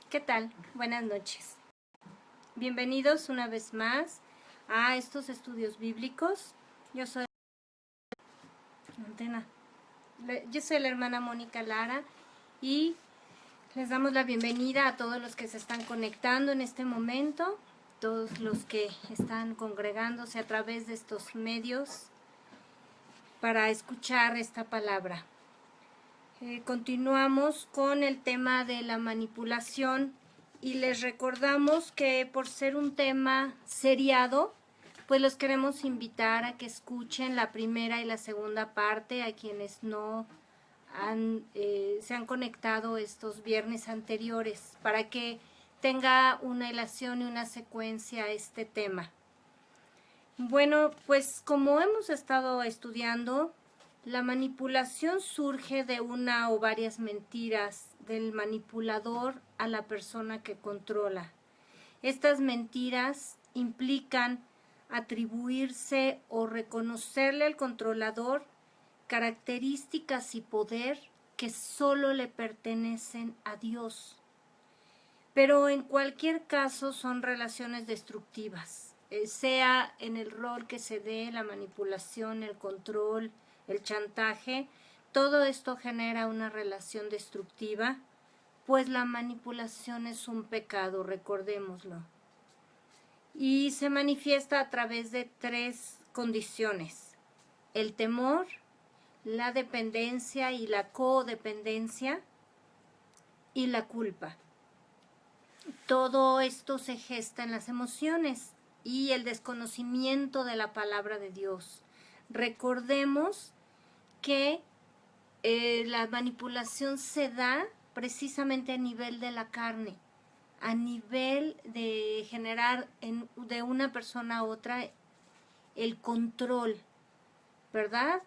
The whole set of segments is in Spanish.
¿Qué tal? Buenas noches. Bienvenidos una vez más a estos estudios bíblicos. Yo soy la hermana Mónica Lara y les damos la bienvenida a todos los que se están conectando en este momento, todos los que están congregándose a través de estos medios para escuchar esta palabra. Continuamos con el tema de la manipulación y les recordamos que por ser un tema seriado, pues los queremos invitar a que escuchen la primera y la segunda parte a quienes no se han conectado estos viernes anteriores para que tenga una hilación y una secuencia este tema. Bueno, pues como hemos estado estudiando, la manipulación surge de una o varias mentiras del manipulador a la persona que controla. Estas mentiras implican atribuirse o reconocerle al controlador características y poder que solo le pertenecen a Dios. Pero en cualquier caso son relaciones destructivas, sea en el rol que se dé, la manipulación, el control, el chantaje, todo esto genera una relación destructiva, pues la manipulación es un pecado, recordémoslo. Y se manifiesta a través de 3 condiciones: el temor, la dependencia y la codependencia, y la culpa. Todo esto se gesta en las emociones y el desconocimiento de la palabra de Dios. Recordemos que la manipulación se da precisamente a nivel de la carne, a nivel de generar de una persona a otra el control, ¿verdad?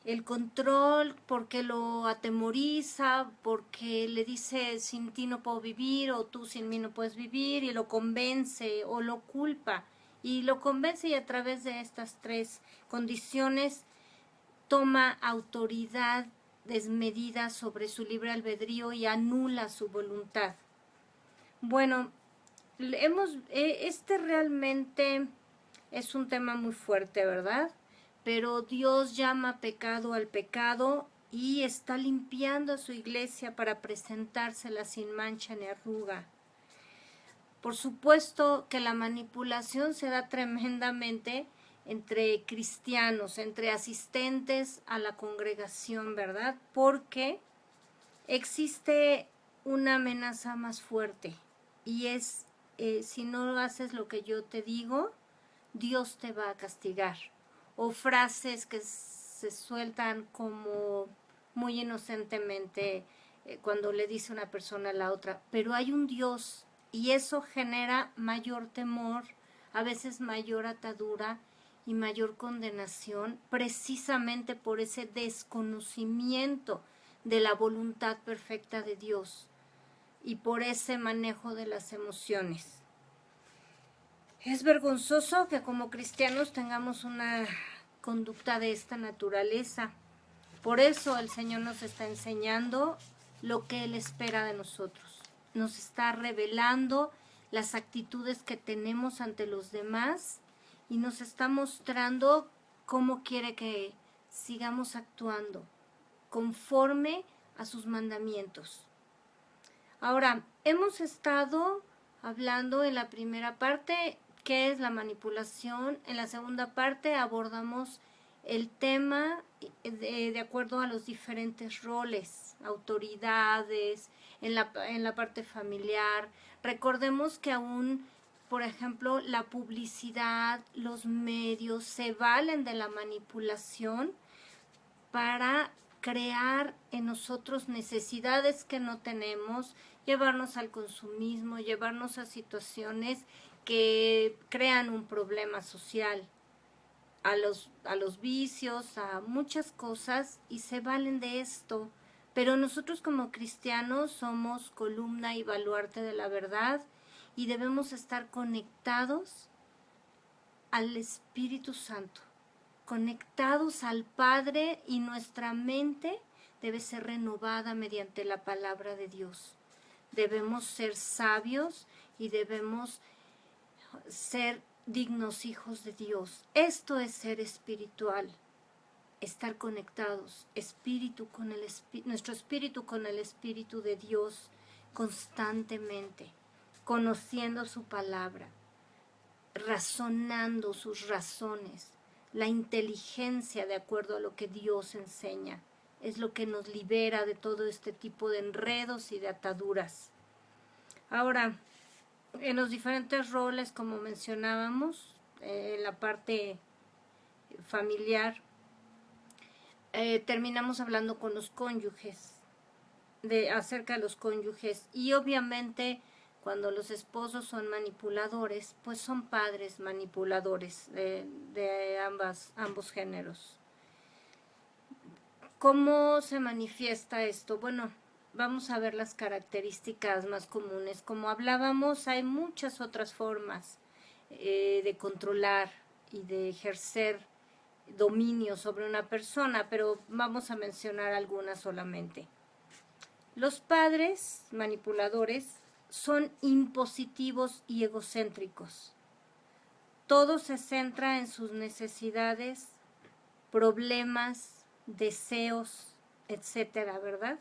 El control porque lo atemoriza, porque le dice sin ti no puedo vivir o tú sin mí no puedes vivir, y lo convence o lo culpa y lo convence, y a través de estas 3 condiciones toma autoridad desmedida sobre su libre albedrío y anula su voluntad. Bueno, este realmente es un tema muy fuerte, ¿verdad? Pero Dios llama pecado al pecado y está limpiando a su iglesia para presentársela sin mancha ni arruga. Por supuesto que la manipulación se da tremendamente entre cristianos, entre asistentes a la congregación, ¿verdad? Porque existe una amenaza más fuerte y es, si no haces lo que yo te digo, Dios te va a castigar. O frases que se sueltan como muy inocentemente cuando le dice una persona a la otra, pero hay un Dios, y eso genera mayor temor, a veces mayor atadura y mayor condenación, precisamente por ese desconocimiento de la voluntad perfecta de Dios y por ese manejo de las emociones. Es vergonzoso que como cristianos tengamos una conducta de esta naturaleza. Por eso el Señor nos está enseñando lo que Él espera de nosotros. Nos está revelando las actitudes que tenemos ante los demás y nos está mostrando cómo quiere que sigamos actuando conforme a sus mandamientos. Ahora, hemos estado hablando en la primera parte qué es la manipulación. En la segunda parte abordamos el tema de acuerdo a los diferentes roles, autoridades, en la parte familiar. Recordemos que aún, por ejemplo, la publicidad, los medios se valen de la manipulación para crear en nosotros necesidades que no tenemos, llevarnos al consumismo, llevarnos a situaciones que crean un problema social, a los vicios, a muchas cosas, y se valen de esto. Pero nosotros como cristianos somos columna y baluarte de la verdad y debemos estar conectados al Espíritu Santo, conectados al Padre, y nuestra mente debe ser renovada mediante la palabra de Dios. debemos ser sabios y debemos ser dignos hijos de Dios. Esto es ser espiritual, estar conectados, nuestro espíritu con el Espíritu de Dios constantemente, conociendo su palabra, razonando sus razones. La inteligencia de acuerdo a lo que Dios enseña es lo que nos libera de todo este tipo de enredos y de ataduras. Ahora, en los diferentes roles, como mencionábamos, en la parte familiar, terminamos hablando con los cónyuges, acerca de los cónyuges, y obviamente cuando los esposos son manipuladores, pues son padres manipuladores de ambos géneros. ¿Cómo se manifiesta esto? Bueno, vamos a ver las características más comunes. Como hablábamos, hay muchas otras formas de controlar y de ejercer dominio sobre una persona, pero vamos a mencionar algunas solamente. Los padres manipuladores son impositivos y egocéntricos. Todo se centra en sus necesidades, problemas, deseos, etcétera, ¿verdad?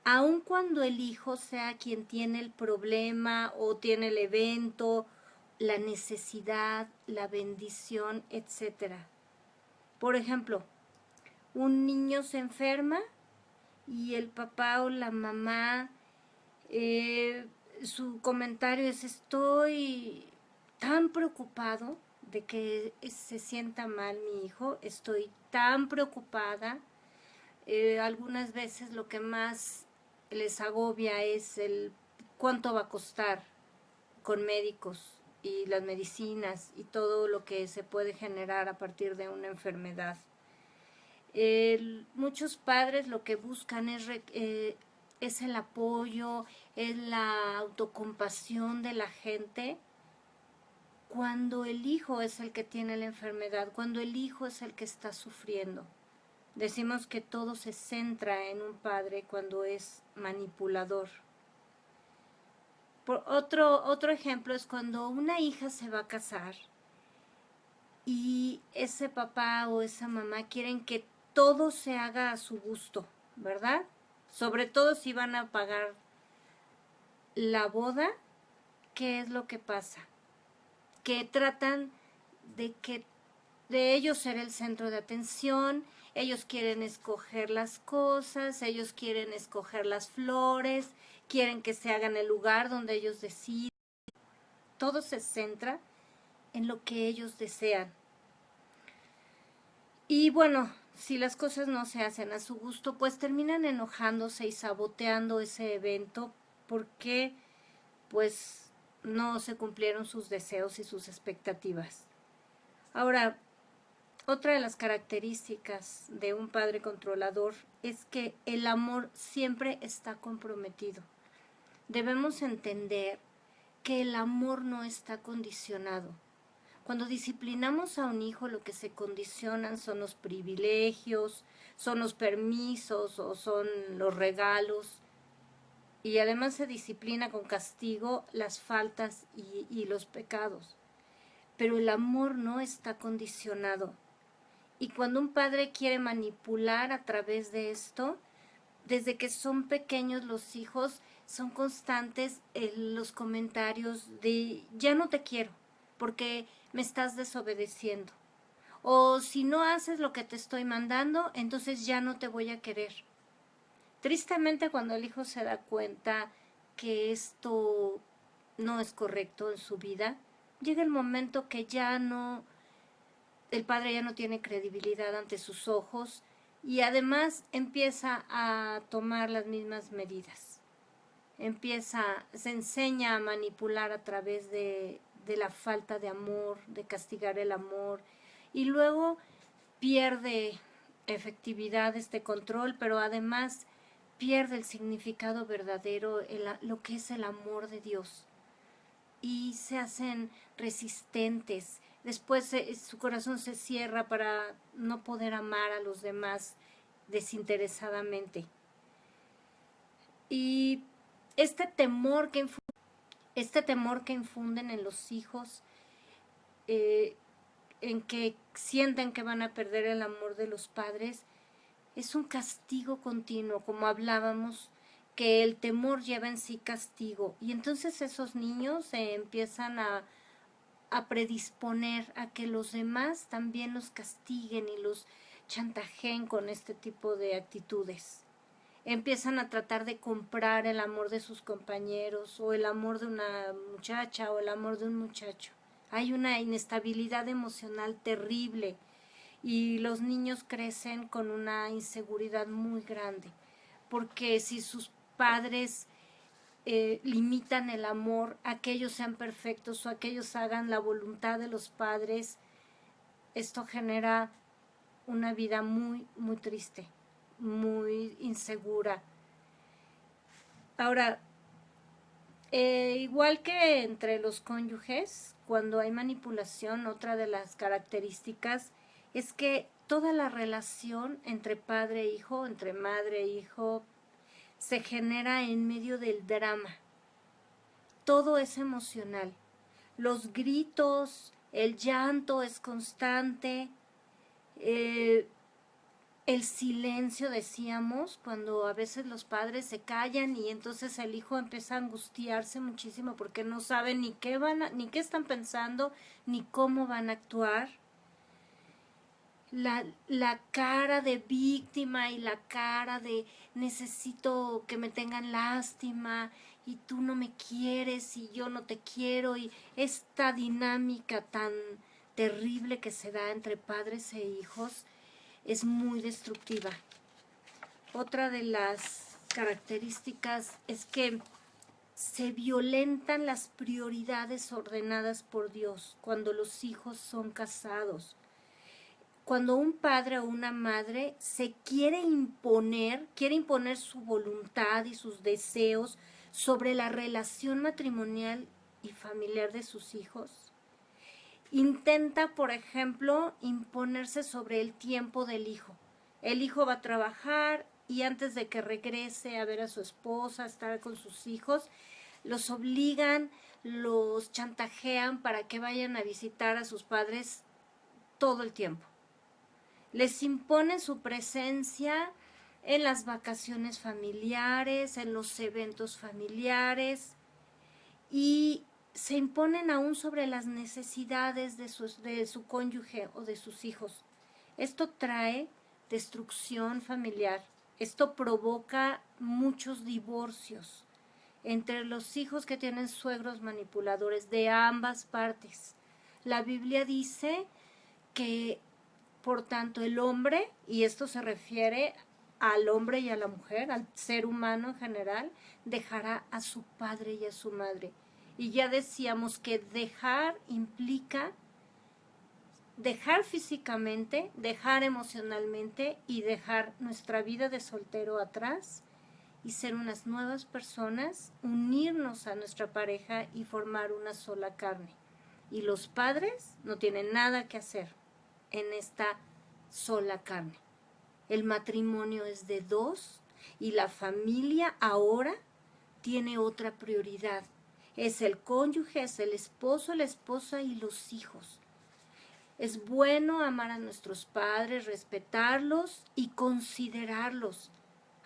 Aun cuando el hijo sea quien tiene el problema o tiene el evento, la necesidad, la bendición, etcétera. Por ejemplo, un niño se enferma y el papá o la mamá, su comentario es: estoy tan preocupado de que se sienta mal mi hijo, estoy tan preocupada. Algunas veces lo que más les agobia es el cuánto va a costar con médicos y las medicinas y todo lo que se puede generar a partir de una enfermedad. Muchos padres lo que buscan es el apoyo, es la autocompasión de la gente, cuando el hijo es el que tiene la enfermedad, cuando el hijo es el que está sufriendo. Decimos que todo se centra en un padre cuando es manipulador. Otro ejemplo es cuando una hija se va a casar y ese papá o esa mamá quieren que todo se haga a su gusto, ¿verdad? Sobre todo si van a pagar la boda, ¿qué es lo que pasa? Que tratan de ellos ser el centro de atención, ellos quieren escoger las cosas, ellos quieren escoger las flores, quieren que se haga en el lugar donde ellos deciden. Todo se centra en lo que ellos desean. Y bueno, si las cosas no se hacen a su gusto, pues terminan enojándose y saboteando ese evento porque pues no se cumplieron sus deseos y sus expectativas. Ahora, otra de las características de un padre controlador es que el amor siempre está comprometido. Debemos entender que el amor no está condicionado. Cuando disciplinamos a un hijo, lo que se condicionan son los privilegios, son los permisos o son los regalos. Y además se disciplina con castigo las faltas y los pecados. Pero el amor no está condicionado. Y cuando un padre quiere manipular a través de esto, desde que son pequeños los hijos, son constantes los comentarios de: ya no te quiero porque me estás desobedeciendo. O si no haces lo que te estoy mandando, entonces ya no te voy a querer. Tristemente, cuando el hijo se da cuenta que esto no es correcto en su vida, llega el momento que el padre ya no tiene credibilidad ante sus ojos y además empieza a tomar las mismas medidas. Se enseña a manipular a través de la falta de amor, de castigar el amor, y luego pierde efectividad este control, pero además pierde el significado verdadero, lo que es el amor de Dios, y se hacen resistentes. Después su corazón se cierra para no poder amar a los demás desinteresadamente. Y este temor que infunden en los hijos, en que sienten que van a perder el amor de los padres, es un castigo continuo, como hablábamos, que el temor lleva en sí castigo. Y entonces esos niños se empiezan a predisponer a que los demás también los castiguen y los chantajeen con este tipo de actitudes. Empiezan a tratar de comprar el amor de sus compañeros, o el amor de una muchacha, o el amor de un muchacho. Hay una inestabilidad emocional terrible y los niños crecen con una inseguridad muy grande, porque si sus padres limitan el amor a que ellos sean perfectos o a que ellos hagan la voluntad de los padres, esto genera una vida muy, muy triste, muy insegura. Ahora, igual que entre los cónyuges, cuando hay manipulación, otra de las características es que toda la relación entre padre e hijo, entre madre e hijo, se genera en medio del drama. Todo es emocional. Los gritos, el llanto es constante, el silencio, decíamos, cuando a veces los padres se callan y entonces el hijo empieza a angustiarse muchísimo porque no sabe ni qué están pensando, ni cómo van a actuar. La cara de víctima y la cara de necesito que me tengan lástima y tú no me quieres y yo no te quiero, y esta dinámica tan terrible que se da entre padres e hijos es muy destructiva. Otra de las características es que se violentan las prioridades ordenadas por Dios cuando los hijos son casados. Cuando un padre o una madre se quiere imponer su voluntad y sus deseos sobre la relación matrimonial y familiar de sus hijos, intenta, por ejemplo, imponerse sobre el tiempo del hijo. El hijo va a trabajar y antes de que regrese a ver a su esposa, a estar con sus hijos, los obligan, los chantajean para que vayan a visitar a sus padres todo el tiempo. Les imponen su presencia en las vacaciones familiares, en los eventos familiares, y se imponen aún sobre las necesidades de su cónyuge o de sus hijos. Esto trae destrucción familiar. Esto provoca muchos divorcios entre los hijos que tienen suegros manipuladores de ambas partes. La Biblia dice que, por tanto, el hombre, y esto se refiere al hombre y a la mujer, al ser humano en general, dejará a su padre y a su madre. Y ya decíamos que dejar implica dejar físicamente, dejar emocionalmente y dejar nuestra vida de soltero atrás y ser unas nuevas personas, unirnos a nuestra pareja y formar una sola carne. Y los padres no tienen nada que hacer en esta sola carne. El matrimonio es de dos y la familia ahora tiene otra prioridad. Es el cónyuge, es el esposo, la esposa y los hijos. Es bueno amar a nuestros padres, respetarlos y considerarlos,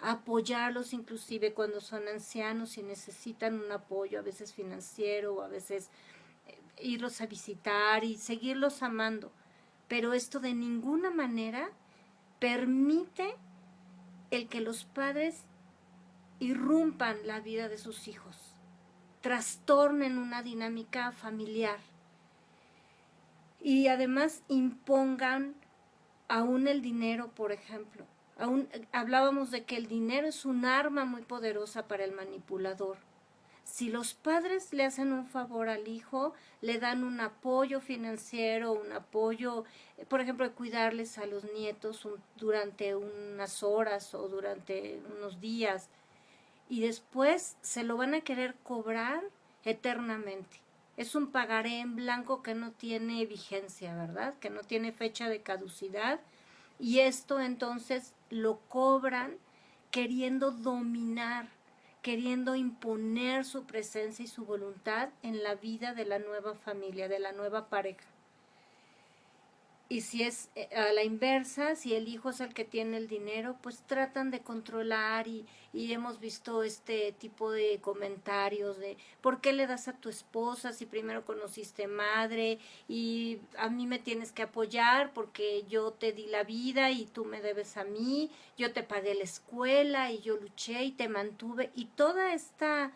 apoyarlos inclusive cuando son ancianos y necesitan un apoyo, a veces financiero o a veces irlos a visitar y seguirlos amando. Pero esto de ninguna manera permite el que los padres irrumpan la vida de sus hijos, trastornen una dinámica familiar y además impongan aún el dinero, por ejemplo. Aún hablábamos de que el dinero es un arma muy poderosa para el manipulador. Si los padres le hacen un favor al hijo, le dan un apoyo financiero, un apoyo, por ejemplo, de cuidarles a los nietos durante unas horas o durante unos días, y después se lo van a querer cobrar eternamente. Es un pagaré en blanco que no tiene vigencia, ¿verdad? Que no tiene fecha de caducidad, y esto entonces lo cobran queriendo dominar, queriendo imponer su presencia y su voluntad en la vida de la nueva familia, de la nueva pareja. Y si es a la inversa, si el hijo es el que tiene el dinero, pues tratan de controlar y hemos visto este tipo de comentarios de ¿por qué le das a tu esposa si primero conociste madre? Y a mí me tienes que apoyar porque yo te di la vida y tú me debes a mí, yo te pagué la escuela y yo luché y te mantuve. Y toda este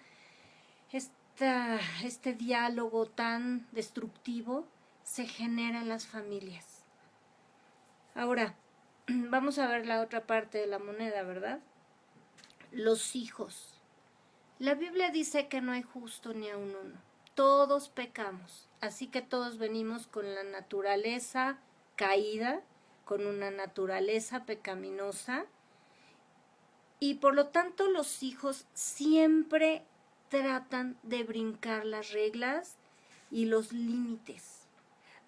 diálogo tan destructivo se genera en las familias. Ahora, vamos a ver la otra parte de la moneda, ¿verdad? Los hijos. La Biblia dice que no hay justo ni aun uno. Todos pecamos, así que todos venimos con la naturaleza caída, con una naturaleza pecaminosa, y por lo tanto los hijos siempre tratan de brincar las reglas y los límites,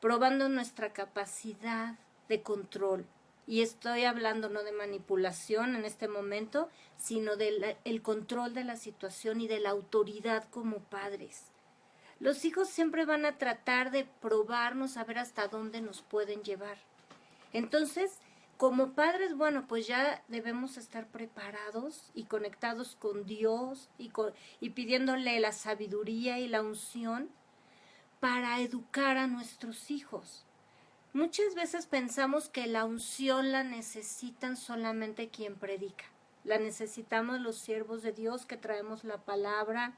probando nuestra capacidad de control. Y estoy hablando no de manipulación en este momento, sino del control de la situación y de la autoridad como padres. Los hijos siempre van a tratar de probarnos a ver hasta dónde nos pueden llevar. Entonces, como padres, bueno, pues ya debemos estar preparados y conectados con Dios y pidiéndole la sabiduría y la unción para educar a nuestros hijos. Muchas veces pensamos que la unción la necesitan solamente quien predica. La necesitamos los siervos de Dios que traemos la palabra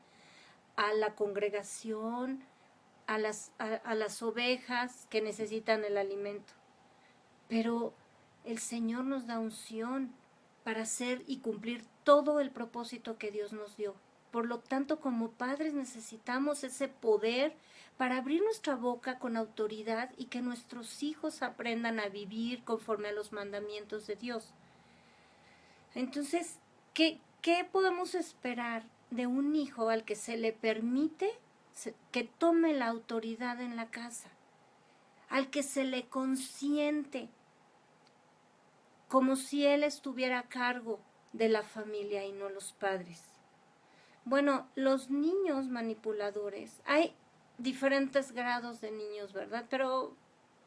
a la congregación, a las ovejas que necesitan el alimento. Pero el Señor nos da unción para hacer y cumplir todo el propósito que Dios nos dio. Por lo tanto, como padres necesitamos ese poder para abrir nuestra boca con autoridad y que nuestros hijos aprendan a vivir conforme a los mandamientos de Dios. Entonces, ¿qué podemos esperar de un hijo al que se le permite que tome la autoridad en la casa? Al que se le consiente como si él estuviera a cargo de la familia y no los padres. Bueno, los niños manipuladores, hay diferentes grados de niños, ¿verdad? Pero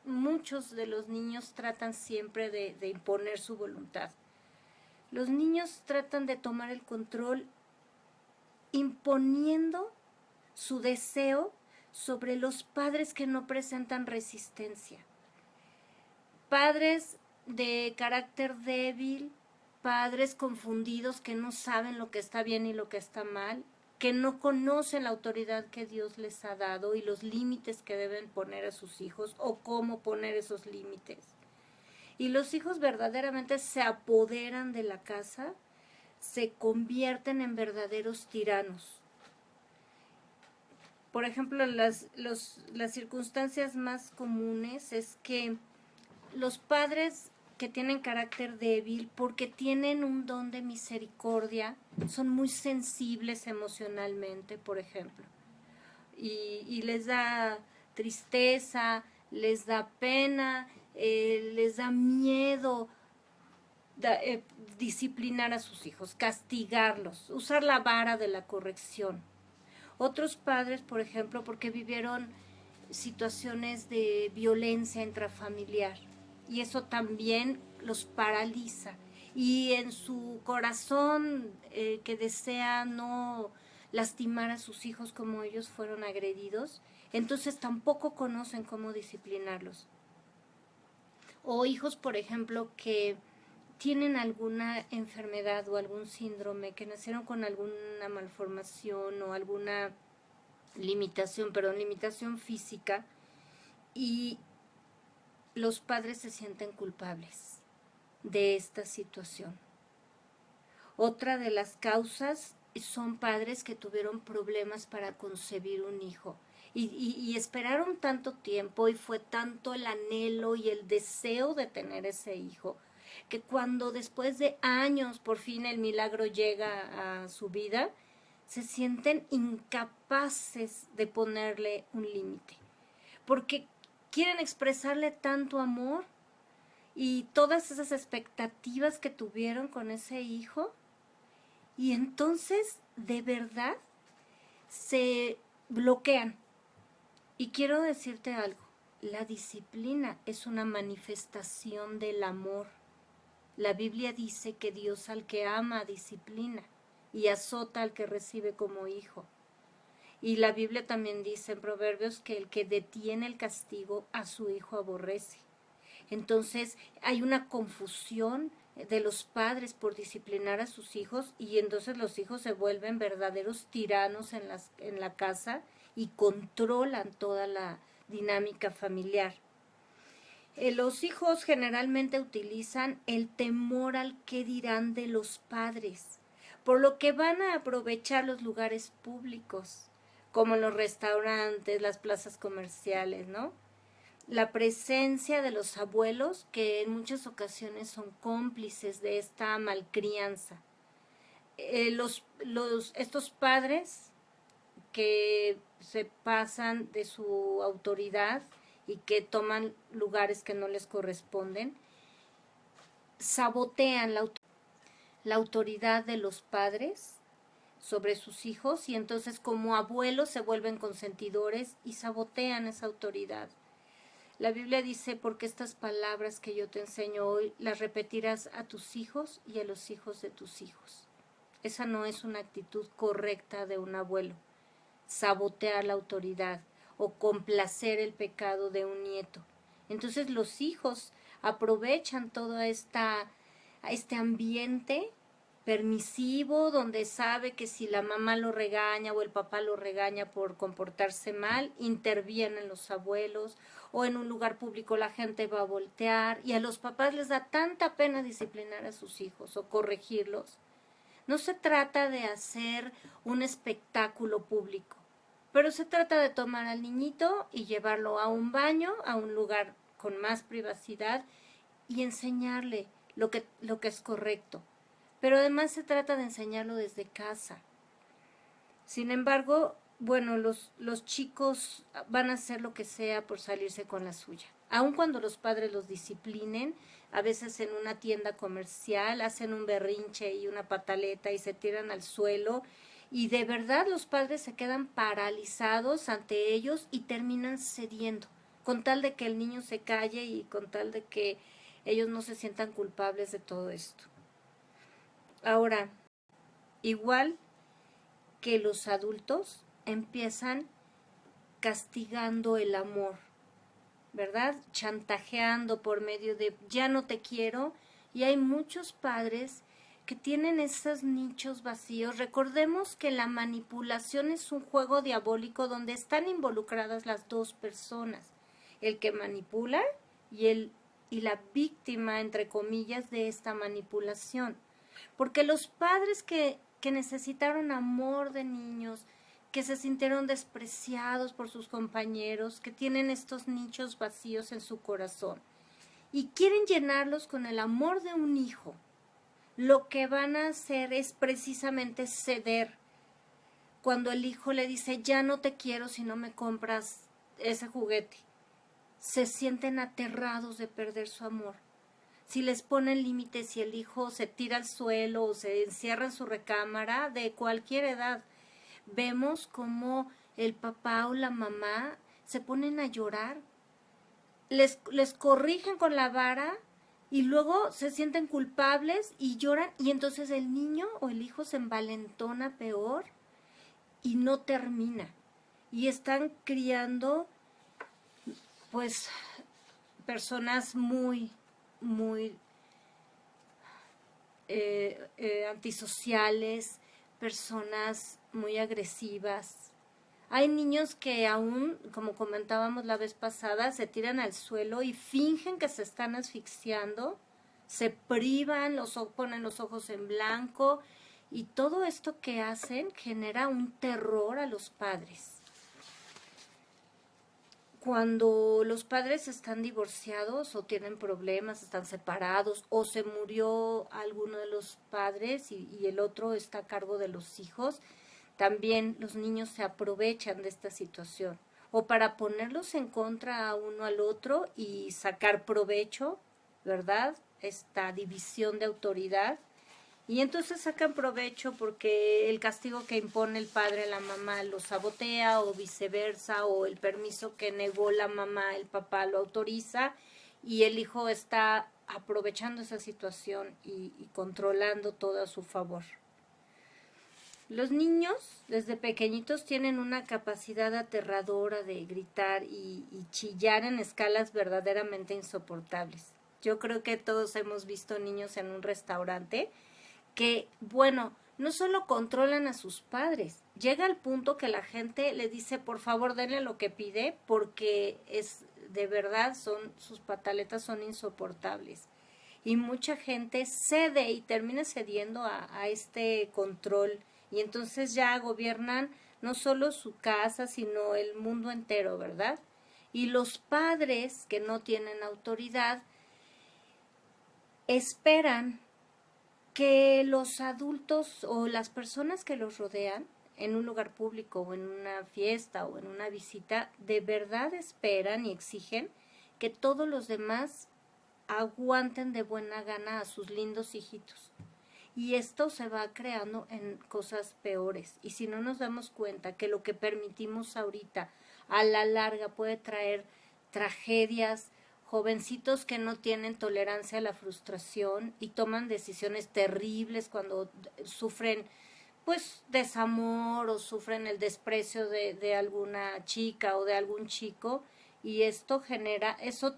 muchos de los niños tratan siempre de imponer su voluntad. Los niños tratan de tomar el control imponiendo su deseo sobre los padres que no presentan resistencia. Padres de carácter débil, padres confundidos que no saben lo que está bien y lo que está mal, que no conocen la autoridad que Dios les ha dado y los límites que deben poner a sus hijos o cómo poner esos límites. Y los hijos verdaderamente se apoderan de la casa, se convierten en verdaderos tiranos. Por ejemplo, las circunstancias más comunes es que los padres que tienen carácter débil, porque tienen un don de misericordia, son muy sensibles emocionalmente, por ejemplo, y les da tristeza, les da pena, les da miedo disciplinar a sus hijos, castigarlos, usar la vara de la corrección. Otros padres, por ejemplo, porque vivieron situaciones de violencia intrafamiliar, y eso también los paraliza, y en su corazón que desea no lastimar a sus hijos como ellos fueron agredidos, entonces tampoco conocen cómo disciplinarlos. O hijos, por ejemplo, que tienen alguna enfermedad o algún síndrome, que nacieron con alguna malformación o alguna limitación física, y los padres se sienten culpables de esta situación. Otra de las causas son padres que tuvieron problemas para concebir un hijo y esperaron tanto tiempo y fue tanto el anhelo y el deseo de tener ese hijo que cuando después de años por fin el milagro llega a su vida, se sienten incapaces de ponerle un límite, porque quieren expresarle tanto amor y todas esas expectativas que tuvieron con ese hijo, Y entonces, de verdad, se bloquean. Y quiero decirte algo, la disciplina es una manifestación del amor. La Biblia dice que Dios al que ama disciplina y azota al que recibe como hijo. Y la Biblia también dice en Proverbios que el que detiene el castigo a su hijo aborrece. Entonces hay una confusión de los padres por disciplinar a sus hijos y entonces los hijos se vuelven verdaderos tiranos en la casa y controlan toda la dinámica familiar. Los hijos generalmente utilizan el temor al qué dirán de los padres, por lo que van a aprovechar los lugares públicos, como los restaurantes, las plazas comerciales, ¿no? La presencia de los abuelos, que en muchas ocasiones son cómplices de esta malcrianza. Estos padres que se pasan de su autoridad y que toman lugares que no les corresponden, sabotean la autoridad de los padres sobre sus hijos y entonces como abuelos se vuelven consentidores y sabotean esa autoridad. La Biblia dice, porque estas palabras que yo te enseño hoy las repetirás a tus hijos y a los hijos de tus hijos. Esa no es una actitud correcta de un abuelo, sabotear la autoridad o complacer el pecado de un nieto. Entonces los hijos aprovechan todo este ambiente permisivo donde sabe que si la mamá lo regaña o el papá lo regaña por comportarse mal, intervienen los abuelos o en un lugar público la gente va a voltear y a los papás les da tanta pena disciplinar a sus hijos o corregirlos. No se trata de hacer un espectáculo público, pero se trata de tomar al niñito y llevarlo a un baño, a un lugar con más privacidad y enseñarle lo que es correcto. Pero además se trata de enseñarlo desde casa. Sin embargo, bueno, los chicos van a hacer lo que sea por salirse con la suya. Aun cuando los padres los disciplinen, a veces en una tienda comercial hacen un berrinche y una pataleta y se tiran al suelo y de verdad los padres se quedan paralizados ante ellos y terminan cediendo, con tal de que el niño se calle y con tal de que ellos no se sientan culpables de todo esto. Ahora, igual que los adultos empiezan castigando el amor, ¿verdad? Chantajeando por medio de ya no te quiero, y hay muchos padres que tienen esos nichos vacíos. Recordemos que la manipulación es un juego diabólico donde están involucradas las dos personas, el que manipula y la víctima, entre comillas, de esta manipulación. Porque los padres que necesitaron amor de niños, que se sintieron despreciados por sus compañeros, que tienen estos nichos vacíos en su corazón y quieren llenarlos con el amor de un hijo, lo que van a hacer es precisamente ceder. Cuando el hijo le dice, ya no te quiero si no me compras ese juguete, se sienten aterrados de perder su amor. Si les ponen límites, si el hijo se tira al suelo o se encierra en su recámara, de cualquier edad, vemos cómo el papá o la mamá se ponen a llorar, les corrigen con la vara y luego se sienten culpables y lloran y entonces el niño o el hijo se envalentona peor y no termina. Y están criando pues personas muy antisociales, personas muy agresivas. Hay niños que aún, como comentábamos la vez pasada, se tiran al suelo y fingen que se están asfixiando, se privan, ponen los ojos en blanco y todo esto que hacen genera un terror a los padres. Cuando los padres están divorciados o tienen problemas, están separados o se murió alguno de los padres y el otro está a cargo de los hijos, también los niños se aprovechan de esta situación o para ponerlos en contra a uno al otro y sacar provecho, ¿verdad? Esta división de autoridad Y entonces sacan provecho porque el castigo que impone el padre a la mamá lo sabotea o viceversa, o el permiso que negó la mamá, el papá lo autoriza y el hijo está aprovechando esa situación y controlando todo a su favor. Los niños desde pequeñitos tienen una capacidad aterradora de gritar y chillar en escalas verdaderamente insoportables. Yo creo que todos hemos visto niños en un restaurante que, bueno, no solo controlan a sus padres, llega al punto que la gente le dice, por favor, denle lo que pide, porque es de verdad, sus pataletas son insoportables. Y mucha gente cede y termina cediendo a este control. Y entonces ya gobiernan no solo su casa, sino el mundo entero, ¿verdad? Y los padres que no tienen autoridad esperan que los adultos o las personas que los rodean en un lugar público o en una fiesta o en una visita, de verdad esperan y exigen que todos los demás aguanten de buena gana a sus lindos hijitos. Y esto se va creando en cosas peores. Y si no nos damos cuenta que lo que permitimos ahorita a la larga puede traer tragedias, jovencitos que no tienen tolerancia a la frustración y toman decisiones terribles cuando sufren pues desamor o sufren el desprecio de alguna chica o de algún chico, y esto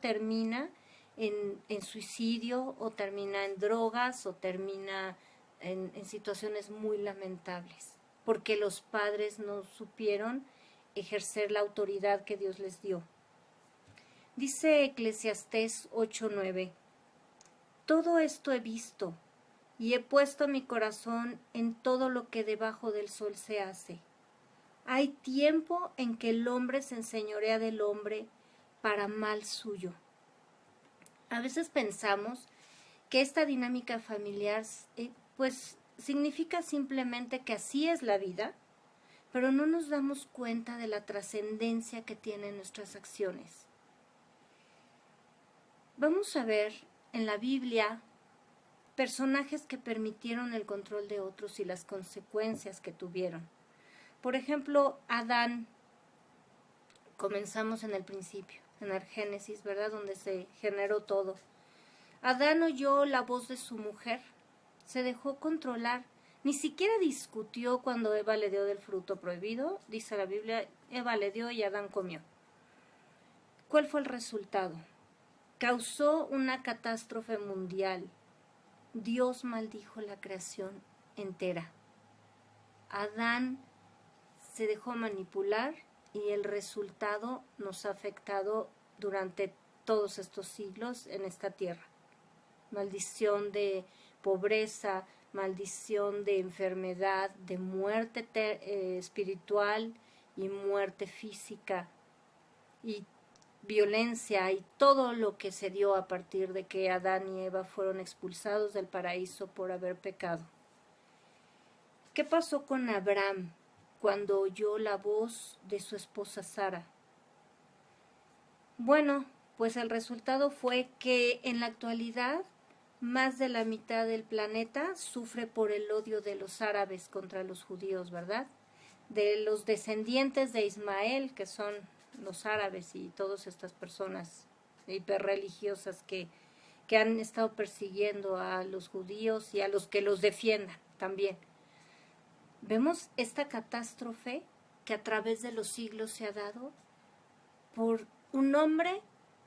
termina en suicidio o termina en drogas o termina en situaciones muy lamentables, porque los padres no supieron ejercer la autoridad que Dios les dio. Dice Eclesiastés 8:9, todo esto he visto y he puesto mi corazón en todo lo que debajo del sol se hace. Hay tiempo en que el hombre se enseñorea del hombre para mal suyo. A veces pensamos que esta dinámica familiar pues significa simplemente que así es la vida, pero no nos damos cuenta de la trascendencia que tienen nuestras acciones. Vamos a ver en la Biblia personajes que permitieron el control de otros y las consecuencias que tuvieron. Por ejemplo, Adán, comenzamos en el principio, en el Génesis, ¿verdad? Donde se generó todo. Adán oyó la voz de su mujer, se dejó controlar, ni siquiera discutió cuando Eva le dio del fruto prohibido, dice la Biblia, Eva le dio y Adán comió. ¿Cuál fue el resultado? Causó una catástrofe mundial. Dios maldijo la creación entera. Adán se dejó manipular y el resultado nos ha afectado durante todos estos siglos en esta tierra. Maldición de pobreza, maldición de enfermedad, de muerte espiritual y muerte física y violencia y todo lo que se dio a partir de que Adán y Eva fueron expulsados del paraíso por haber pecado. ¿Qué pasó con Abraham cuando oyó la voz de su esposa Sara? Bueno, pues el resultado fue que en la actualidad más de la mitad del planeta sufre por el odio de los árabes contra los judíos, ¿verdad? De los descendientes de Ismael, que son los árabes y todas estas personas hiperreligiosas que han estado persiguiendo a los judíos y a los que los defiendan también. Vemos esta catástrofe que a través de los siglos se ha dado por un hombre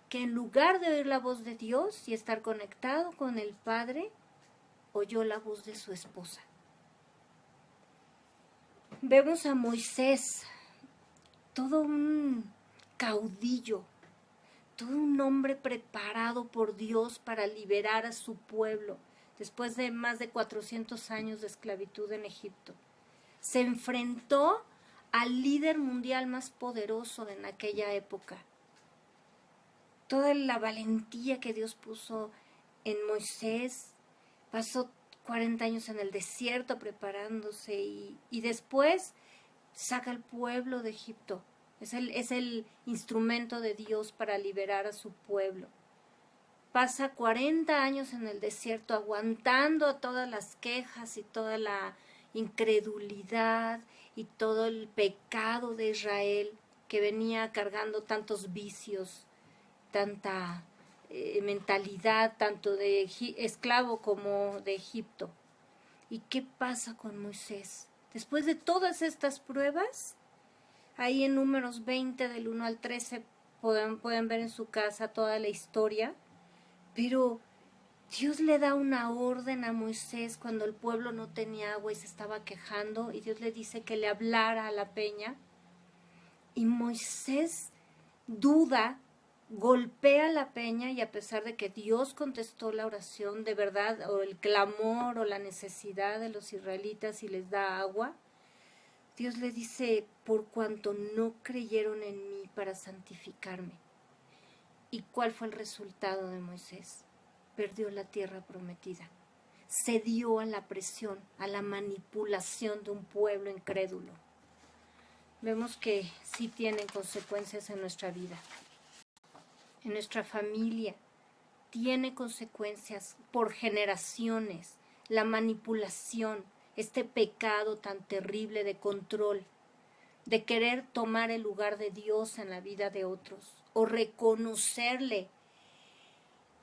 que en lugar de oír la voz de Dios y estar conectado con el Padre, oyó la voz de su esposa. Vemos a Moisés, todo un caudillo, todo un hombre preparado por Dios para liberar a su pueblo después de más de 400 años de esclavitud en Egipto. Se enfrentó al líder mundial más poderoso en aquella época. Toda la valentía que Dios puso en Moisés, pasó 40 años en el desierto preparándose y después saca al pueblo de Egipto. Es el instrumento de Dios para liberar a su pueblo. pasa 40 años en el desierto aguantando todas las quejas y toda la incredulidad y todo el pecado de Israel que venía cargando tantos vicios, tanta mentalidad, tanto de esclavo como de Egipto. ¿Y qué pasa con Moisés? Después de todas estas pruebas, ahí en Números 20, del 1 al 13, pueden ver en su casa toda la historia, pero Dios le da una orden a Moisés cuando el pueblo no tenía agua y se estaba quejando, y Dios le dice que le hablara a la peña, y Moisés duda, golpea la peña, y a pesar de que Dios contestó la oración de verdad, o el clamor o la necesidad de los israelitas y les da agua, Dios le dice: por cuanto no creyeron en mí para santificarme. ¿Y cuál fue el resultado de Moisés? Perdió la tierra prometida. Cedió a la presión, a la manipulación de un pueblo incrédulo. Vemos que sí tienen consecuencias en nuestra vida. En nuestra familia tiene consecuencias por generaciones. La manipulación, este pecado tan terrible de control, de querer tomar el lugar de Dios en la vida de otros, o reconocerle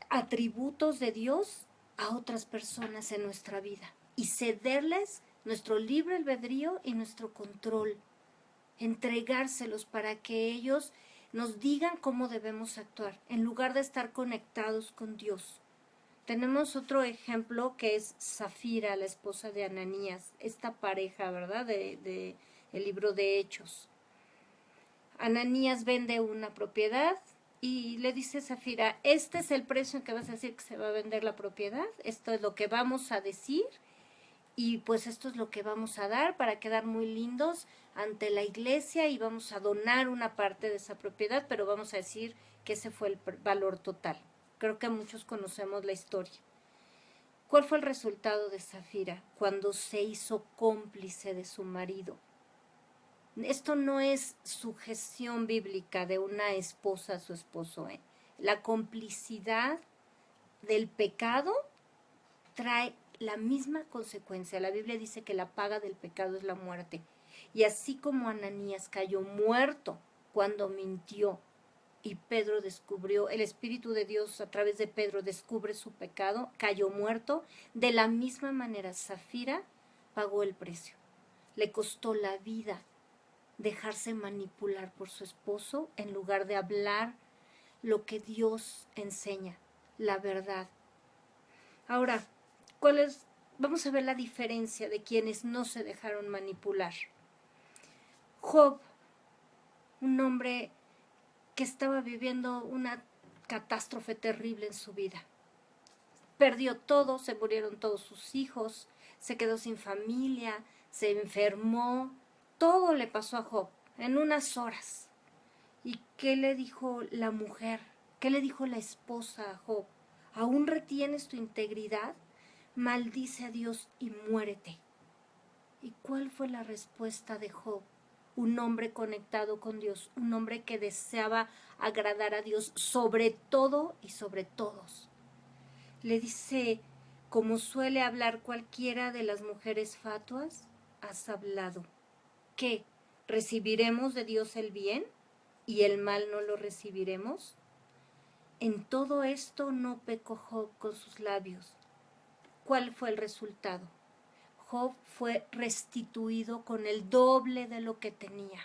atributos de Dios a otras personas en nuestra vida y cederles nuestro libre albedrío y nuestro control, entregárselos para que ellos nos digan cómo debemos actuar, en lugar de estar conectados con Dios. Tenemos otro ejemplo que es Zafira, la esposa de Ananías, esta pareja, ¿verdad?, de el libro de Hechos. Ananías vende una propiedad y le dice a Zafira: este es el precio en que vas a decir que se va a vender la propiedad, esto es lo que vamos a decir, y pues esto es lo que vamos a dar para quedar muy lindos ante la iglesia, y vamos a donar una parte de esa propiedad, pero vamos a decir que ese fue el valor total. Creo que muchos conocemos la historia. ¿Cuál fue el resultado de Zafira cuando se hizo cómplice de su marido? Esto no es sujeción bíblica de una esposa a su esposo. La complicidad del pecado trae la misma consecuencia. La Biblia dice que la paga del pecado es la muerte. Y así como Ananías cayó muerto cuando mintió, y Pedro descubrió, el Espíritu de Dios a través de Pedro descubre su pecado, cayó muerto, de la misma manera Zafira pagó el precio. Le costó la vida dejarse manipular por su esposo en lugar de hablar lo que Dios enseña, la verdad. Ahora, vamos a ver la diferencia de quienes no se dejaron manipular. Job, un hombre que estaba viviendo una catástrofe terrible en su vida. Perdió todo, se murieron todos sus hijos, se quedó sin familia, se enfermó, todo le pasó a Job en unas horas. ¿Y qué le dijo la mujer? ¿Qué le dijo la esposa a Job? ¿Aún retienes tu integridad? Maldice a Dios y muérete. ¿Y cuál fue la respuesta de Job? Un hombre conectado con Dios, un hombre que deseaba agradar a Dios sobre todo y sobre todos. Le dice: como suele hablar cualquiera de las mujeres fatuas, has hablado. ¿Qué? ¿Recibiremos de Dios el bien y el mal no lo recibiremos? En todo esto no pecó Job con sus labios. ¿Cuál fue el resultado? Job fue restituido con el doble de lo que tenía.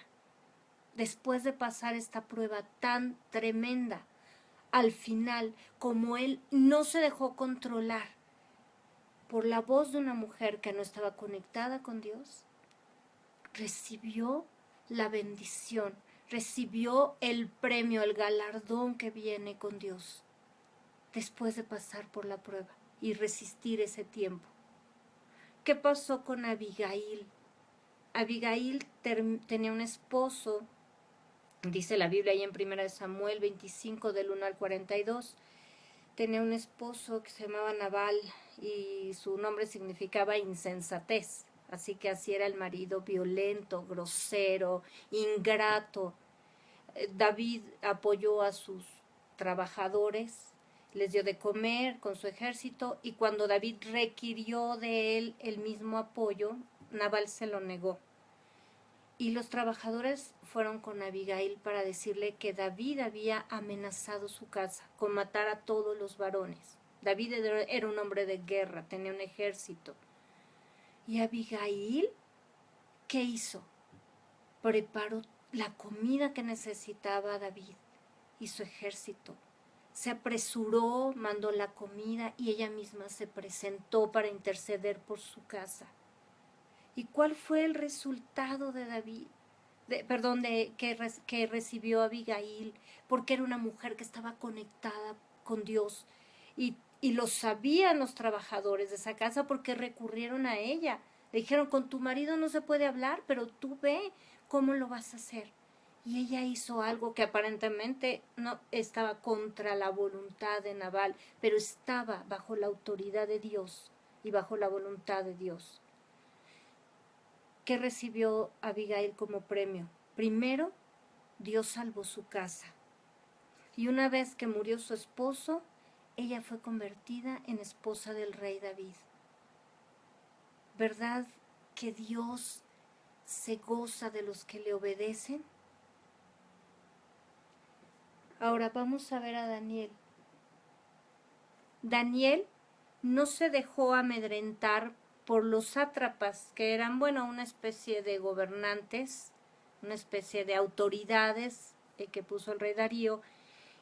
Después de pasar esta prueba tan tremenda, al final, como él no se dejó controlar por la voz de una mujer que no estaba conectada con Dios, recibió la bendición, recibió el premio, el galardón que viene con Dios, después de pasar por la prueba y resistir ese tiempo. ¿Qué pasó con Abigail? Abigail tenía un esposo, dice la Biblia ahí en 1 Samuel 25 del 1 al 42, tenía un esposo que se llamaba Nabal y su nombre significaba insensatez, así que así era el marido, violento, grosero, ingrato. David apoyó a sus trabajadores, les dio de comer con su ejército, y cuando David requirió de él el mismo apoyo, Nabal se lo negó. Y los trabajadores fueron con Abigail para decirle que David había amenazado su casa con matar a todos los varones. David era un hombre de guerra, tenía un ejército. Y Abigail, ¿qué hizo? Preparó la comida que necesitaba David y su ejército. Se apresuró, mandó la comida y ella misma se presentó para interceder por su casa. ¿Y cuál fue el resultado de David? Que recibió Abigail, porque era una mujer que estaba conectada con Dios. Y lo sabían los trabajadores de esa casa porque recurrieron a ella. Le dijeron, con tu marido no se puede hablar, pero tú ve cómo lo vas a hacer. Y ella hizo algo que aparentemente no estaba contra la voluntad de Nabal, pero estaba bajo la autoridad de Dios y bajo la voluntad de Dios. ¿Qué recibió Abigail como premio? Primero, Dios salvó su casa. Y una vez que murió su esposo, ella fue convertida en esposa del rey David. ¿Verdad que Dios se goza de los que le obedecen? Ahora vamos a ver a Daniel. Daniel no se dejó amedrentar por los sátrapas, que eran, una especie de gobernantes, una especie de autoridades que puso el rey Darío,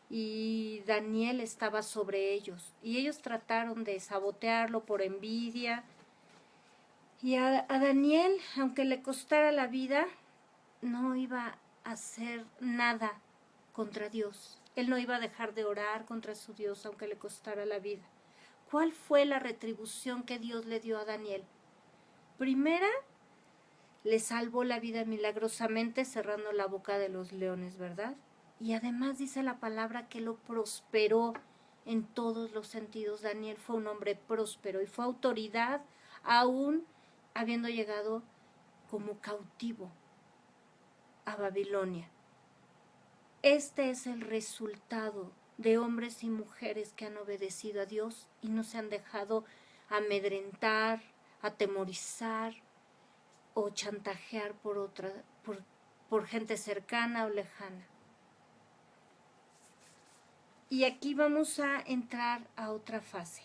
y Daniel estaba sobre ellos. Y ellos trataron de sabotearlo por envidia. Y a Daniel, aunque le costara la vida, no iba a hacer nada contra Dios. Él no iba a dejar de orar contra su Dios, aunque le costara la vida. ¿Cuál fue la retribución que Dios le dio a Daniel? Primera, le salvó la vida milagrosamente cerrando la boca de los leones, ¿verdad? Y además dice la palabra que lo prosperó en todos los sentidos. Daniel fue un hombre próspero y fue autoridad aún habiendo llegado como cautivo a Babilonia. Este es el resultado de hombres y mujeres que han obedecido a Dios y no se han dejado amedrentar, atemorizar o chantajear por gente cercana o lejana. Y aquí vamos a entrar a otra fase.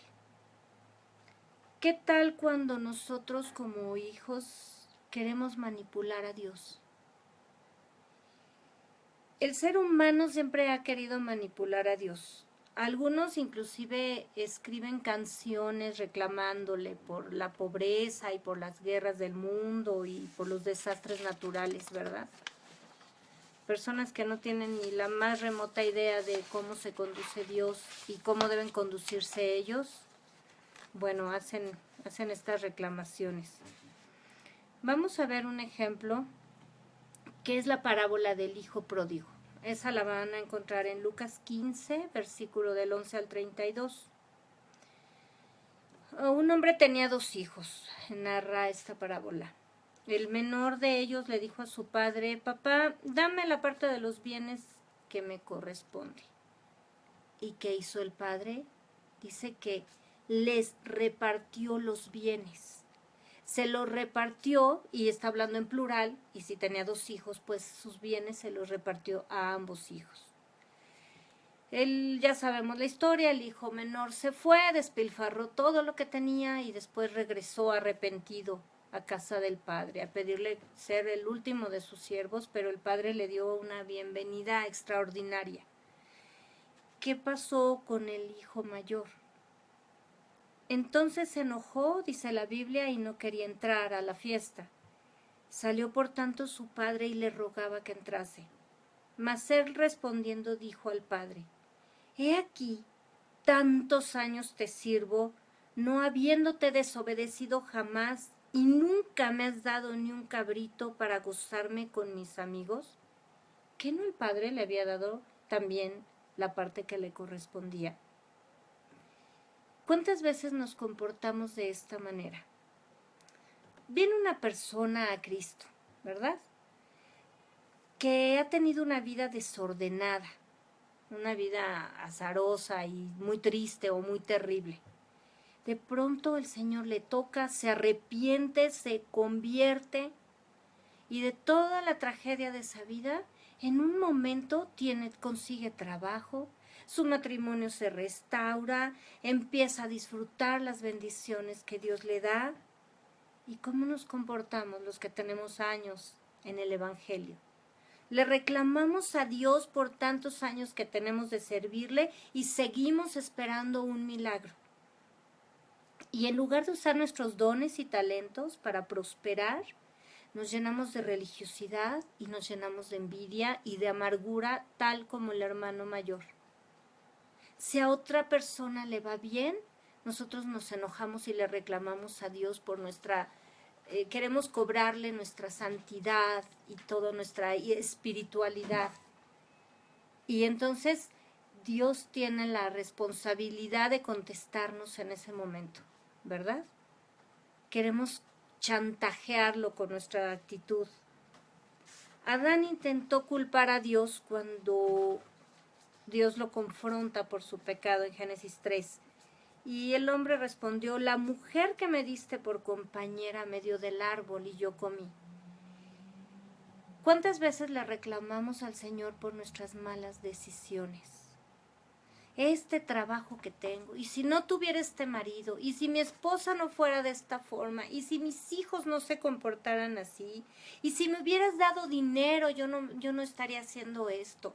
¿Qué tal cuando nosotros como hijos queremos manipular a Dios? El ser humano siempre ha querido manipular a Dios. Algunos inclusive escriben canciones reclamándole por la pobreza y por las guerras del mundo y por los desastres naturales, ¿verdad? Personas que no tienen ni la más remota idea de cómo se conduce Dios y cómo deben conducirse ellos, hacen estas reclamaciones. Vamos a ver un ejemplo que es la parábola del hijo pródigo. Esa la van a encontrar en Lucas 15, versículo del 11 al 32. Un hombre tenía 2 hijos, narra esta parábola. El menor de ellos le dijo a su padre, papá, dame la parte de los bienes que me corresponde. ¿Y qué hizo el padre? Dice que les repartió los bienes. Se los repartió, y está hablando en plural, y si tenía 2 hijos, pues sus bienes se los repartió a ambos hijos. Ya sabemos la historia, el hijo menor se fue, despilfarró todo lo que tenía y después regresó arrepentido a casa del padre, a pedirle ser el último de sus siervos, pero el padre le dio una bienvenida extraordinaria. ¿Qué pasó con el hijo mayor? Entonces se enojó, dice la Biblia, y no quería entrar a la fiesta. Salió por tanto su padre y le rogaba que entrase. Mas él respondiendo dijo al padre, he aquí, tantos años te sirvo, no habiéndote desobedecido jamás, y nunca me has dado ni un cabrito para gozarme con mis amigos. ¿Qué no el padre le había dado también la parte que le correspondía? ¿Cuántas veces nos comportamos de esta manera? Viene una persona a Cristo, ¿verdad? Que ha tenido una vida desordenada, una vida azarosa y muy triste o muy terrible. De pronto el Señor le toca, se arrepiente, se convierte y de toda la tragedia de esa vida, en un momento consigue trabajo, su matrimonio se restaura, empieza a disfrutar las bendiciones que Dios le da. ¿Y cómo nos comportamos los que tenemos años en el Evangelio? Le reclamamos a Dios por tantos años que tenemos de servirle y seguimos esperando un milagro. Y en lugar de usar nuestros dones y talentos para prosperar, nos llenamos de religiosidad y nos llenamos de envidia y de amargura, tal como el hermano mayor. Si a otra persona le va bien, nosotros nos enojamos y le reclamamos a Dios por queremos cobrarle nuestra santidad y toda nuestra espiritualidad. Y entonces Dios tiene la responsabilidad de contestarnos en ese momento, ¿verdad? Queremos chantajearlo con nuestra actitud. Adán intentó culpar a Dios cuando Dios lo confronta por su pecado en Génesis 3. Y el hombre respondió: la mujer que me diste por compañera me dio del árbol y yo comí. ¿Cuántas veces le reclamamos al Señor por nuestras malas decisiones? Este trabajo que tengo, y si no tuviera este marido, y si mi esposa no fuera de esta forma, y si mis hijos no se comportaran así, y si me hubieras dado dinero, yo no estaría haciendo esto.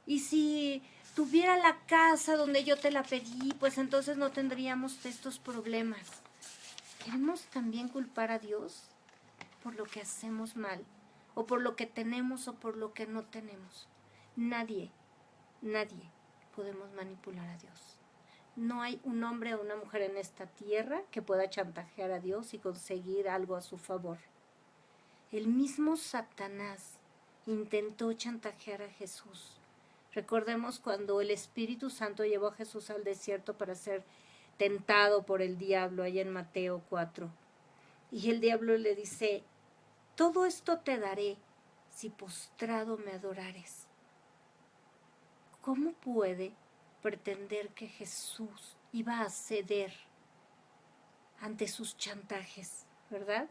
Y si tuviera la casa donde yo te la pedí, pues entonces no tendríamos estos problemas. ¿Queremos también culpar a Dios por lo que hacemos mal, o por lo que tenemos o por lo que no tenemos? Nadie podemos manipular a Dios. No hay un hombre o una mujer en esta tierra que pueda chantajear a Dios y conseguir algo a su favor. El mismo Satanás intentó chantajear a Jesús. Recordemos cuando el Espíritu Santo llevó a Jesús al desierto para ser tentado por el diablo, allá en Mateo 4. Y el diablo le dice: todo esto te daré si postrado me adorares. ¿Cómo puede pretender que Jesús iba a ceder ante sus chantajes, verdad?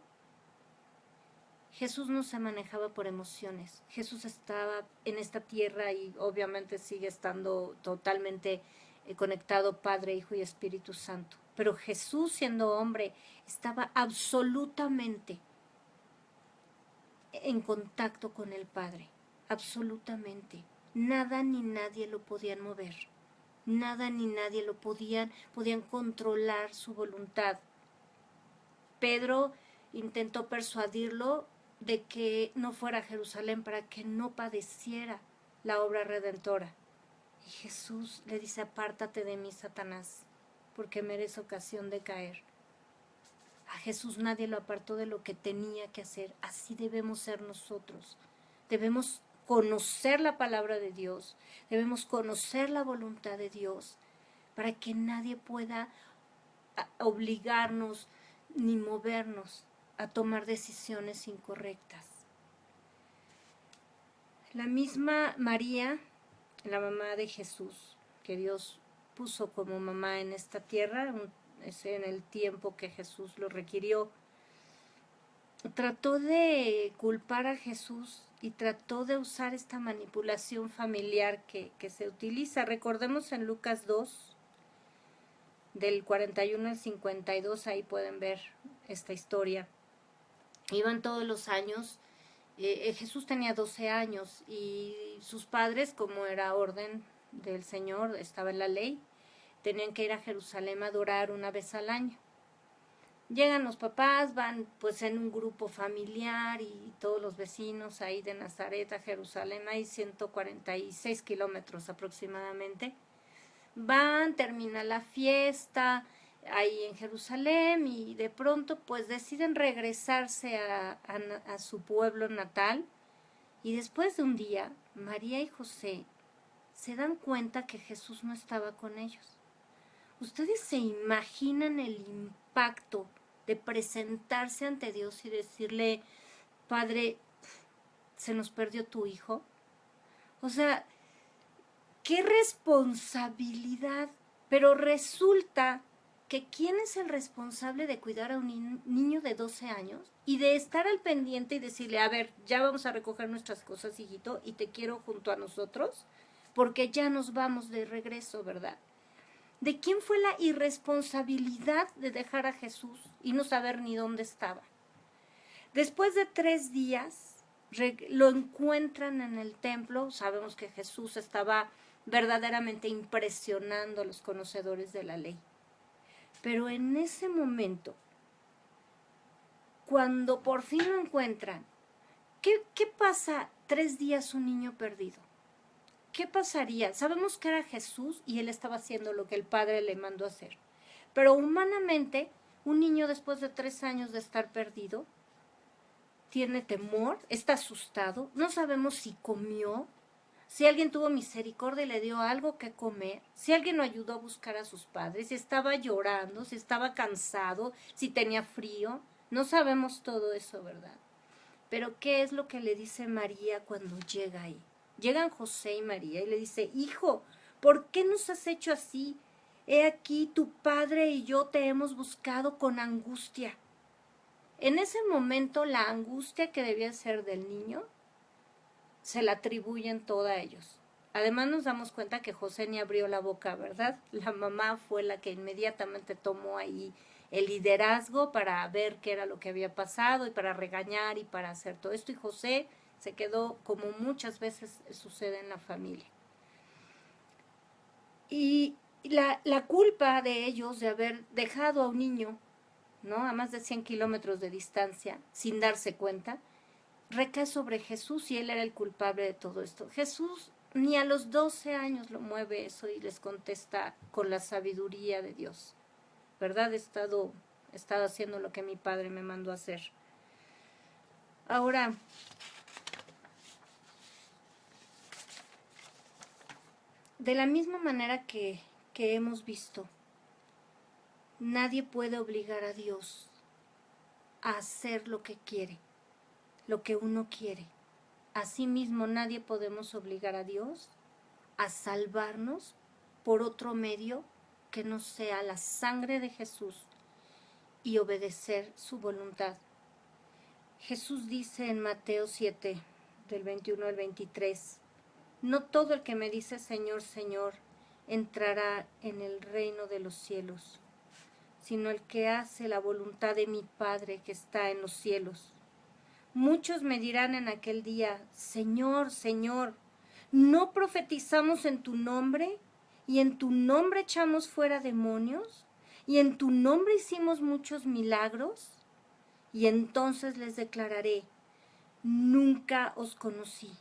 Jesús no se manejaba por emociones. Jesús estaba en esta tierra y obviamente sigue estando totalmente conectado Padre, Hijo y Espíritu Santo. Pero Jesús, siendo hombre, estaba absolutamente en contacto con el Padre. Absolutamente. Nada ni nadie lo podían mover. Nada ni nadie podían controlar su voluntad. Pedro intentó persuadirlo de que no fuera a Jerusalén para que no padeciera la obra redentora. Y Jesús le dice: apártate de mí, Satanás, porque me eres ocasión de caer. A Jesús nadie lo apartó de lo que tenía que hacer. Así debemos ser nosotros. Debemos conocer la palabra de Dios, debemos conocer la voluntad de Dios, para que nadie pueda obligarnos ni movernos a tomar decisiones incorrectas. La misma María, la mamá de Jesús, que Dios puso como mamá en esta tierra, en el tiempo que Jesús lo requirió, trató de culpar a Jesús y trató de usar esta manipulación familiar que se utiliza. Recordemos en Lucas 2, del 41 al 52, ahí pueden ver esta historia. Iban todos los años, Jesús tenía 12 años y sus padres, como era orden del Señor, estaba en la ley, tenían que ir a Jerusalén a adorar una vez al año. Llegan los papás, van pues en un grupo familiar y todos los vecinos ahí de Nazaret a Jerusalén, hay 146 kilómetros aproximadamente. Van, termina la fiesta ahí en Jerusalén y de pronto pues deciden regresarse a su pueblo natal. Y después de un día, María y José se dan cuenta que Jesús no estaba con ellos. ¿Ustedes se imaginan el impacto de presentarse ante Dios y decirle: Padre, se nos perdió tu hijo? O sea, ¡Qué responsabilidad! Pero resulta que ¿quién es el responsable de cuidar a un niño de 12 años? Y de estar al pendiente y decirle, a ver, ya vamos a recoger nuestras cosas, hijito, y te quiero junto a nosotros, porque ya nos vamos de regreso, ¿verdad? ¿De quién fue la irresponsabilidad de dejar a Jesús y no saber ni dónde estaba? Después de 3 días, lo encuentran en el templo. Sabemos que Jesús estaba verdaderamente impresionando a los conocedores de la ley. Pero en ese momento, cuando por fin lo encuentran, ¿qué pasa 3 días un niño perdido? ¿Qué pasaría? Sabemos que era Jesús y él estaba haciendo lo que el Padre le mandó hacer. Pero humanamente, un niño después de 3 años de estar perdido, tiene temor, está asustado, no sabemos si comió, si alguien tuvo misericordia y le dio algo que comer, si alguien lo ayudó a buscar a sus padres, si estaba llorando, si estaba cansado, si tenía frío, no sabemos todo eso, ¿verdad? Pero ¿qué es lo que le dice María cuando llega ahí? Llegan José y María y le dice, hijo, ¿por qué nos has hecho así? He aquí tu padre y yo te hemos buscado con angustia. En ese momento la angustia que debía ser del niño se la atribuyen toda a ellos. Además nos damos cuenta que José ni abrió la boca, ¿verdad? La mamá fue la que inmediatamente tomó ahí el liderazgo para ver qué era lo que había pasado y para regañar y para hacer todo esto. Y José se quedó, como muchas veces sucede en la familia. Y la culpa de ellos de haber dejado a un niño, ¿no?, a más de 100 kilómetros de distancia, sin darse cuenta, recae sobre Jesús y él era el culpable de todo esto. Jesús ni a los 12 años lo mueve eso y les contesta con la sabiduría de Dios. ¿Verdad? He estado haciendo lo que mi padre me mandó a hacer. Ahora, de la misma manera que hemos visto, nadie puede obligar a Dios a hacer lo que quiere, lo que uno quiere. Asimismo, nadie podemos obligar a Dios a salvarnos por otro medio que no sea la sangre de Jesús y obedecer su voluntad. Jesús dice en Mateo 7, del 21 al 23, no todo el que me dice Señor, Señor, entrará en el reino de los cielos, sino el que hace la voluntad de mi Padre que está en los cielos. Muchos me dirán en aquel día, Señor, Señor, ¿no profetizamos en tu nombre? ¿Y en tu nombre echamos fuera demonios? ¿Y en tu nombre hicimos muchos milagros? Y entonces les declararé, nunca os conocí,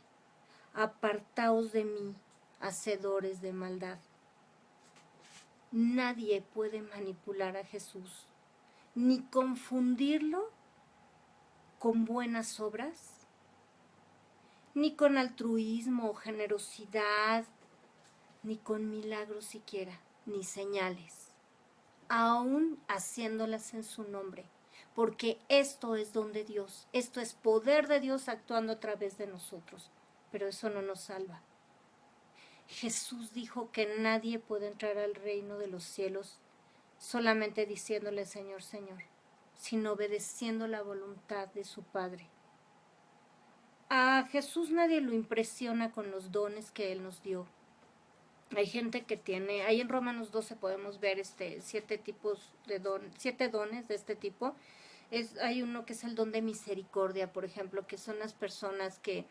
apartaos de mí, hacedores de maldad. Nadie puede manipular a Jesús, ni confundirlo con buenas obras, ni con altruismo o generosidad, ni con milagros siquiera, ni señales, aún haciéndolas en su nombre, porque esto es don de Dios, esto es poder de Dios actuando a través de nosotros, pero eso no nos salva. Jesús dijo que nadie puede entrar al reino de los cielos solamente diciéndole Señor, Señor, sino obedeciendo la voluntad de su Padre. A Jesús nadie lo impresiona con los dones que Él nos dio. Hay gente que tiene, ahí en Romanos 12 podemos ver 7 dones de este tipo. Hay uno que es el don de misericordia, por ejemplo, que son las personas que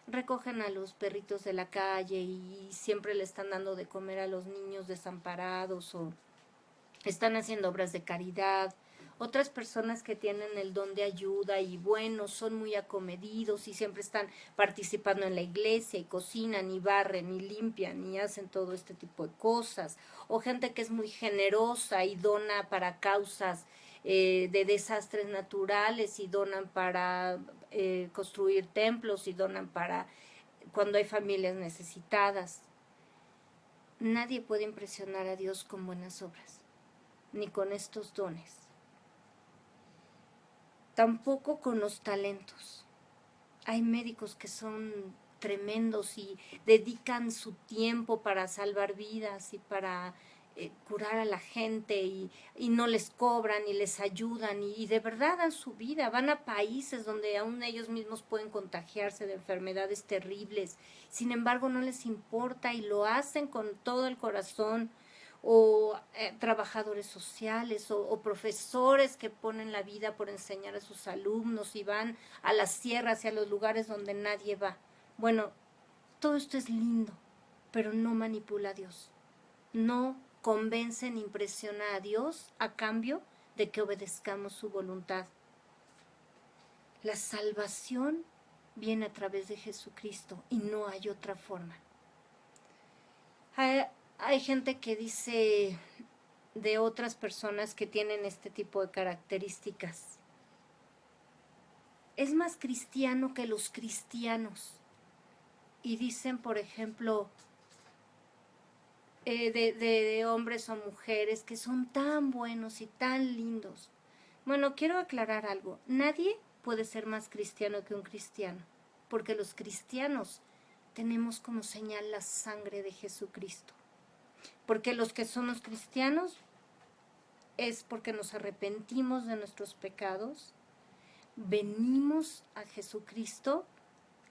recogen a los perritos de la calle y siempre le están dando de comer a los niños desamparados o están haciendo obras de caridad. Otras personas que tienen el don de ayuda y bueno, son muy acomedidos y siempre están participando en la iglesia y cocinan y barren y limpian y hacen todo este tipo de cosas. O gente que es muy generosa y dona para causas de desastres naturales y donan para construir templos y donan para cuando hay familias necesitadas. Nadie puede impresionar a Dios con buenas obras, ni con estos dones. Tampoco con los talentos. Hay médicos que son tremendos y dedican su tiempo para salvar vidas y para curar a la gente y no les cobran y les ayudan y de verdad dan su vida, van a países donde aún ellos mismos pueden contagiarse de enfermedades terribles, sin embargo no les importa y lo hacen con todo el corazón, o trabajadores sociales o profesores que ponen la vida por enseñar a sus alumnos y van a las sierras y a los lugares donde nadie va. Bueno, todo esto es lindo, pero no manipula a Dios. No convence ni impresiona a Dios a cambio de que obedezcamos su voluntad. La salvación viene a través de Jesucristo y no hay otra forma. Hay gente que dice de otras personas que tienen este tipo de características: es más cristiano que los cristianos. Y dicen, por ejemplo, de hombres o mujeres que son tan buenos y tan lindos. Bueno, quiero aclarar algo. Nadie puede ser más cristiano que un cristiano, porque los cristianos tenemos como señal la sangre de Jesucristo. Porque los que somos cristianos es porque nos arrepentimos de nuestros pecados, venimos a Jesucristo,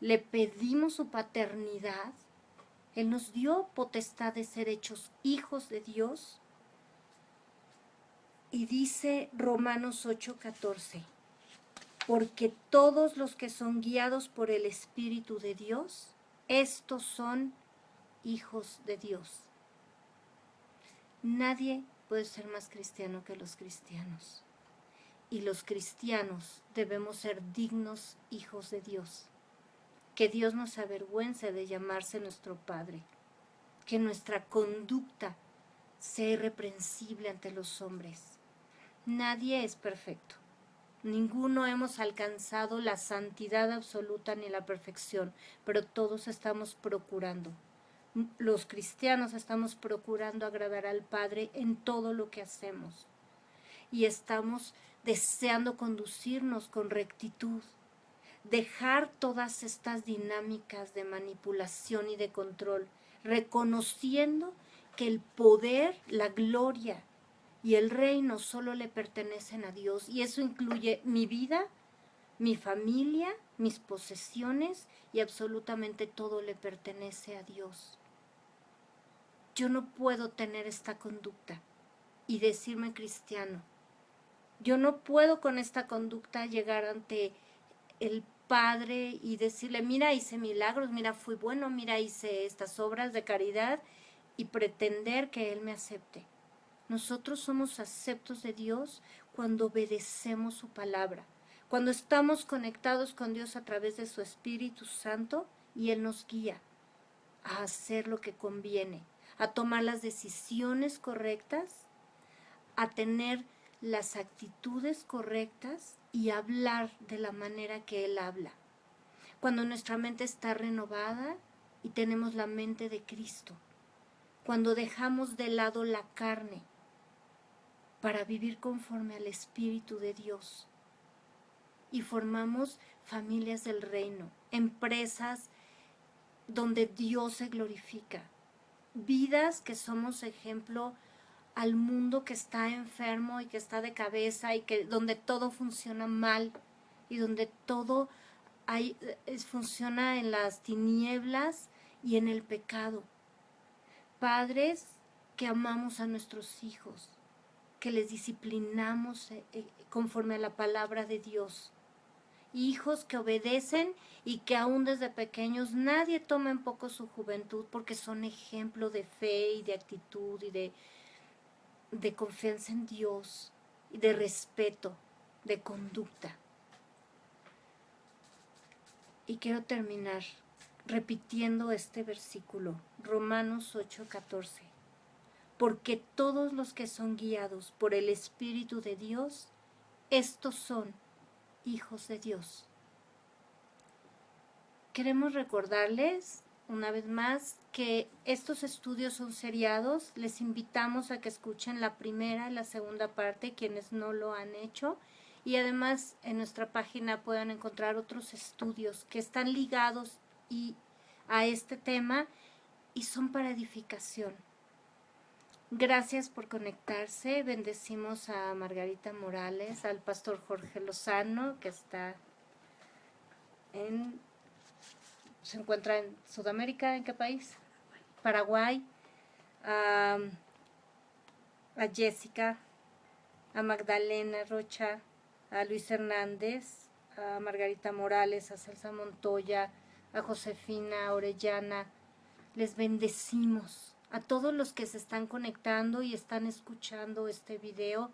le pedimos su paternidad, Él nos dio potestad de ser hechos hijos de Dios. Y dice Romanos 8:14, porque todos los que son guiados por el Espíritu de Dios, estos son hijos de Dios. Nadie puede ser más cristiano que los cristianos. Y los cristianos debemos ser dignos hijos de Dios. Que Dios nos avergüence de llamarse nuestro Padre. Que nuestra conducta sea irreprensible ante los hombres. Nadie es perfecto. Ninguno hemos alcanzado la santidad absoluta ni la perfección, pero todos estamos procurando. Los cristianos estamos procurando agradar al Padre en todo lo que hacemos. Y estamos deseando conducirnos con rectitud, dejar todas estas dinámicas de manipulación y de control, reconociendo que el poder, la gloria y el reino solo le pertenecen a Dios, y eso incluye mi vida, mi familia, mis posesiones, y absolutamente todo le pertenece a Dios. Yo no puedo tener esta conducta y decirme cristiano. Yo no puedo con esta conducta llegar ante el Padre y decirle, mira, hice milagros, mira, fui bueno, mira, hice estas obras de caridad, y pretender que Él me acepte. Nosotros somos aceptos de Dios cuando obedecemos su palabra, cuando estamos conectados con Dios a través de su Espíritu Santo y Él nos guía a hacer lo que conviene, a tomar las decisiones correctas, a tener las actitudes correctas y hablar de la manera que Él habla. Cuando nuestra mente está renovada y tenemos la mente de Cristo, cuando dejamos de lado la carne para vivir conforme al Espíritu de Dios y formamos familias del reino, empresas donde Dios se glorifica, vidas que somos ejemplo al mundo que está enfermo y que está de cabeza y que donde todo funciona mal y donde todo funciona en las tinieblas y en el pecado. Padres que amamos a nuestros hijos, que les disciplinamos conforme a la palabra de Dios. Hijos que obedecen y que aún desde pequeños nadie toma en poco su juventud, porque son ejemplo de fe y de actitud y de confianza en Dios y de respeto, de conducta. Y quiero terminar repitiendo este versículo, Romanos 8:14. Porque todos los que son guiados por el Espíritu de Dios, estos son hijos de Dios. Queremos recordarles una vez más que estos estudios son seriados. Les invitamos a que escuchen la primera y la segunda parte, quienes no lo han hecho. Y además en nuestra página pueden encontrar otros estudios que están ligados y a este tema y son para edificación. Gracias por conectarse. Bendecimos a Margarita Morales, al pastor Jorge Lozano, que se encuentra en Sudamérica. ¿En qué país? Paraguay. A Jessica, a Magdalena Rocha, a Luis Hernández, a Margarita Morales, a Celsa Montoya, a Josefina Orellana. Les bendecimos a todos los que se están conectando y están escuchando este video.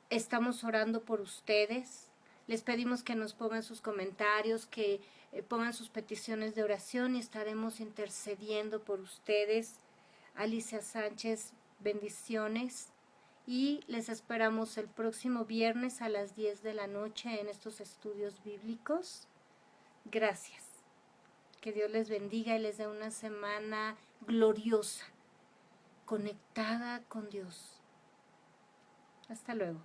Estamos orando por ustedes. Les pedimos que nos pongan sus comentarios, que pongan sus peticiones de oración y estaremos intercediendo por ustedes. Alicia Sánchez, bendiciones. Y les esperamos el próximo viernes a las 10 de la noche en estos estudios bíblicos. Gracias. Que Dios les bendiga y les dé una semana gloriosa, conectada con Dios. Hasta luego.